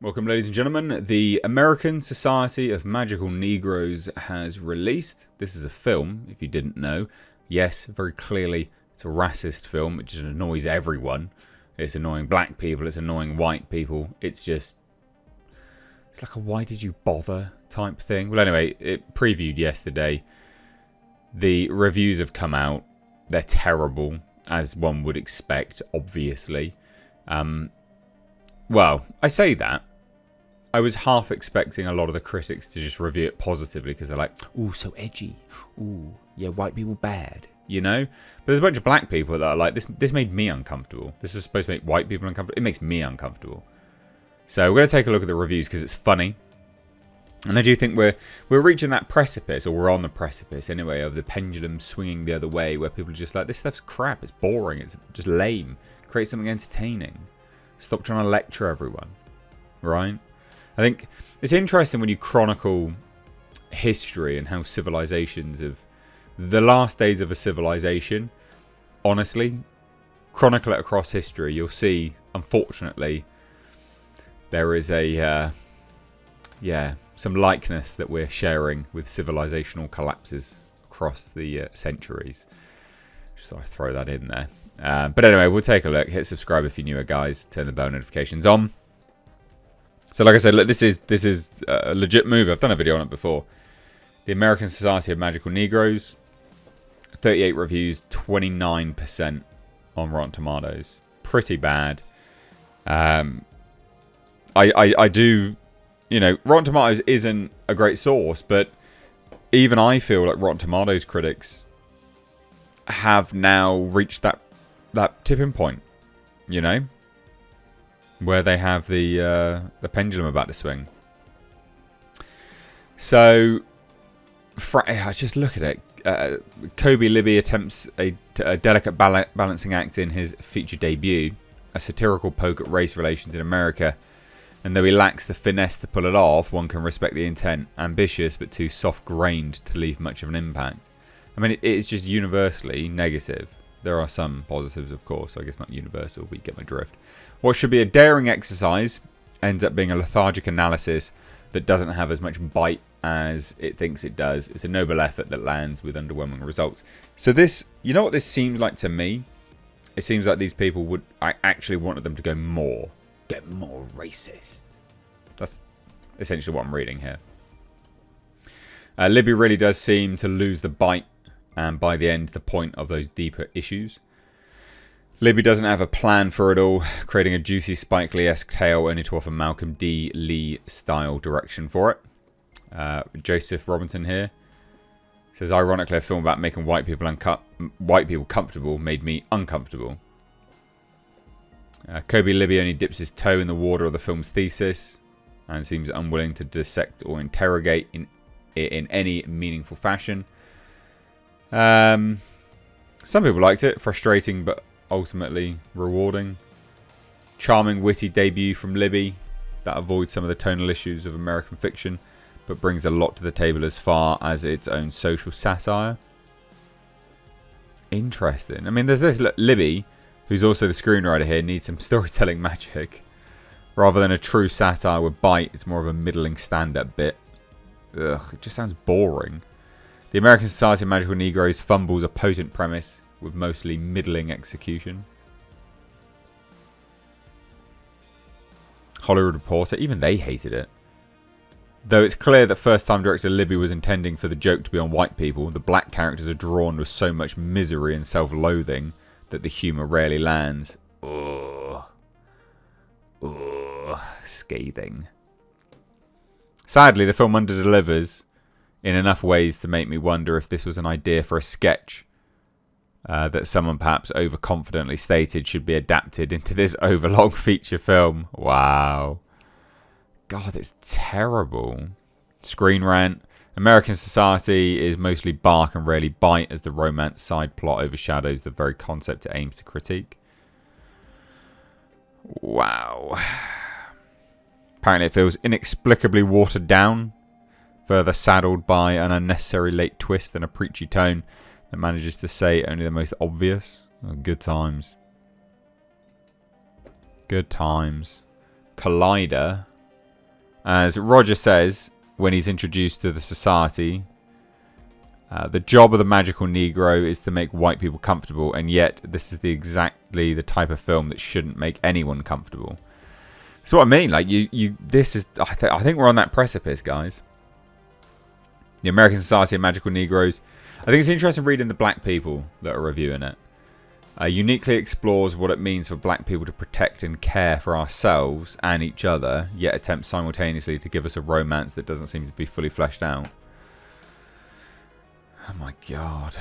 Welcome, ladies and gentlemen. The American Society of Magical Negroes has released. This is a film, if you didn't know. Yes, very clearly it's a racist film, which annoys everyone. It's annoying black people, it's annoying white people. It's like a why did you bother type thing. Well, anyway, it previewed yesterday. The reviews have come out. They're terrible, as one would expect, obviously. Well, I say that. I was half expecting a lot of the critics to just review it positively because they're like, ooh, so edgy. Ooh, yeah, white people bad, you know? But there's a bunch of black people that are like, this made me uncomfortable. This is supposed to make white people uncomfortable. It makes me uncomfortable. So we're going to take a look at the reviews because it's funny. And I do think we're reaching that precipice, or we're on the precipice anyway, of the pendulum swinging the other way, where people are just like, this stuff's crap, it's boring, it's just lame. Create something entertaining. Stop trying to lecture everyone, right? I think it's interesting when you chronicle history and how civilizations of the last days of a civilization, honestly, chronicle it across history, you'll see, unfortunately, there is some likeness that we're sharing with civilizational collapses across the centuries. Just thought I'd throw that in there. But anyway, we'll take a look. Hit subscribe if you're newer, guys. Turn the bell notifications on. So like I said, look, this is a legit movie. I've done a video on it before. The American Society of Magical Negroes. 38 reviews, 29% on Rotten Tomatoes. Pretty bad. I do, you know, Rotten Tomatoes isn't a great source, but even I feel like Rotten Tomatoes critics have now reached that tipping point, you know, where they have the pendulum about to swing. So, I just look at it. Kobe Libby attempts a delicate balancing act in his feature debut, a satirical poke at race relations in America. And though he lacks the finesse to pull it off, one can respect the intent. Ambitious, but too soft-grained to leave much of an impact. I mean, it is just universally negative. There are some positives, of course. I guess not universal, but you get my drift. What should be a daring exercise ends up being a lethargic analysis that doesn't have as much bite as it thinks it does. It's a noble effort that lands with underwhelming results. So this, you know what this seems like to me? It seems like these people I actually wanted them to go more. Get more racist. That's essentially what I'm reading here. Libby really does seem to lose the bite, and by the end, the point of those deeper issues. Libby doesn't have a plan for it all, creating a juicy Spike Lee-esque tale only to offer Malcolm D. Lee-style direction for it. Joseph Robinson here says, ironically, a film about making white people comfortable made me uncomfortable. Kobe Libby only dips his toe in the water of the film's thesis and seems unwilling to dissect or interrogate in any meaningful fashion. Some people liked it. Frustrating but ultimately rewarding. Charming, witty debut from Libby that avoids some of the tonal issues of American fiction but brings a lot to the table as far as its own social satire. Interesting. I mean, there's this Libby, who's also the screenwriter here, needs some storytelling magic. Rather than a true satire with bite, it's more of a middling stand-up bit. Ugh, it just sounds boring. The American Society of Magical Negroes fumbles a potent premise with mostly middling execution. Hollywood Reporter, even they hated it. Though it's clear that first-time director Libby was intending for the joke to be on white people, the black characters are drawn with so much misery and self-loathing that the humour rarely lands. Ugh. Ugh. Scathing. Sadly, the film underdelivers in enough ways to make me wonder if this was an idea for a sketch that someone perhaps overconfidently stated should be adapted into this overlong feature film. Wow. God, it's terrible. Screen Rant. American Society is mostly bark and rarely bite as the romance side plot overshadows the very concept it aims to critique. Wow. Apparently it feels inexplicably watered down, further saddled by an unnecessary late twist and a preachy tone that manages to say only the most obvious. Oh, good times. Good times. Collider. As Roger says when he's introduced to the society, the job of the magical Negro is to make white people comfortable, and yet this is exactly the type of film that shouldn't make anyone comfortable. That's what I mean. Like this is. I think we're on that precipice, guys. The American Society of Magical Negroes. I think it's interesting reading the black people that are reviewing it. Uniquely explores what it means for black people to protect and care for ourselves and each other, yet attempts simultaneously to give us a romance that doesn't seem to be fully fleshed out. Oh my god.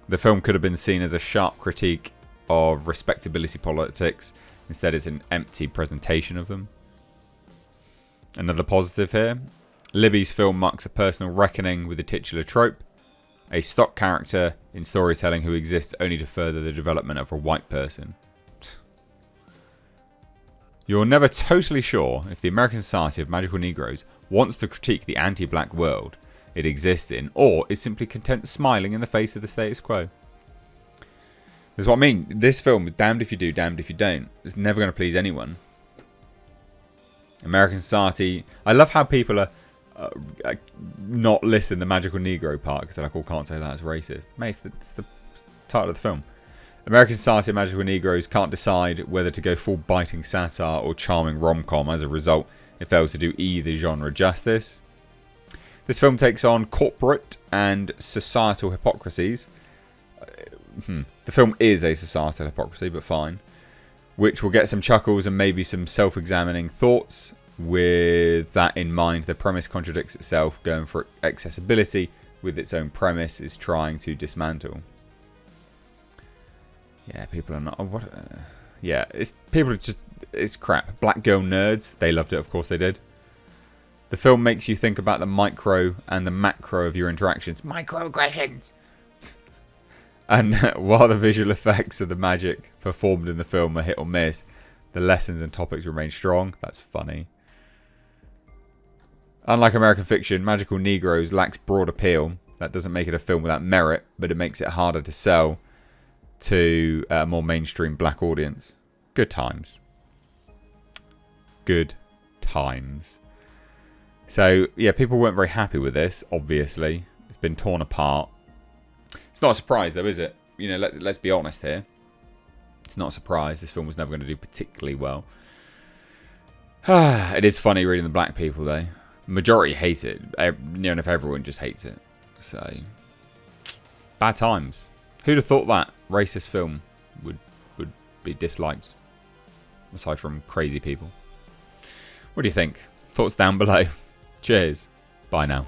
The film could have been seen as a sharp critique of respectability politics. Instead, it's an empty presentation of them. Another positive here. Libby's film marks a personal reckoning with the titular trope, a stock character in storytelling who exists only to further the development of a white person. You're never totally sure if the American Society of Magical Negroes wants to critique the anti-black world it exists in, or is simply content smiling in the face of the status quo. That's what I mean. This film is damned if you do, damned if you don't. It's never going to please anyone. American Society. I love how people are not listing the magical Negro part because they're like, oh, can't say that, it's racist. Mate, it's the title of the film. American Society of Magical Negroes can't decide whether to go full biting satire or charming rom-com. As a result, it fails to do either genre justice. This film takes on corporate and societal hypocrisies. The film is a societal hypocrisy, but fine. Which will get some chuckles and maybe some self-examining thoughts. With that in mind, the premise contradicts itself, going for accessibility with its own premise is trying to dismantle. Yeah, people are not. Yeah, people are just. It's crap. Black girl nerds. They loved it. Of course they did. The film makes you think about the micro and the macro of your interactions. Microaggressions. And while the visual effects of the magic performed in the film are hit or miss, the lessons and topics remain strong. That's funny. Unlike American fiction, Magical Negroes lacks broad appeal. That doesn't make it a film without merit, but it makes it harder to sell to a more mainstream black audience. Good times. Good times. So, yeah, people weren't very happy with this, obviously. It's been torn apart. It's not a surprise, though, is it? You know, let's be honest here. It's not a surprise. This film was never going to do particularly well. It is funny reading the black people, though. Majority hate it. Near enough everyone just hates it. So, bad times. Who'd have thought that racist film would be disliked? Aside from crazy people. What do you think? Thoughts down below. Cheers. Bye now.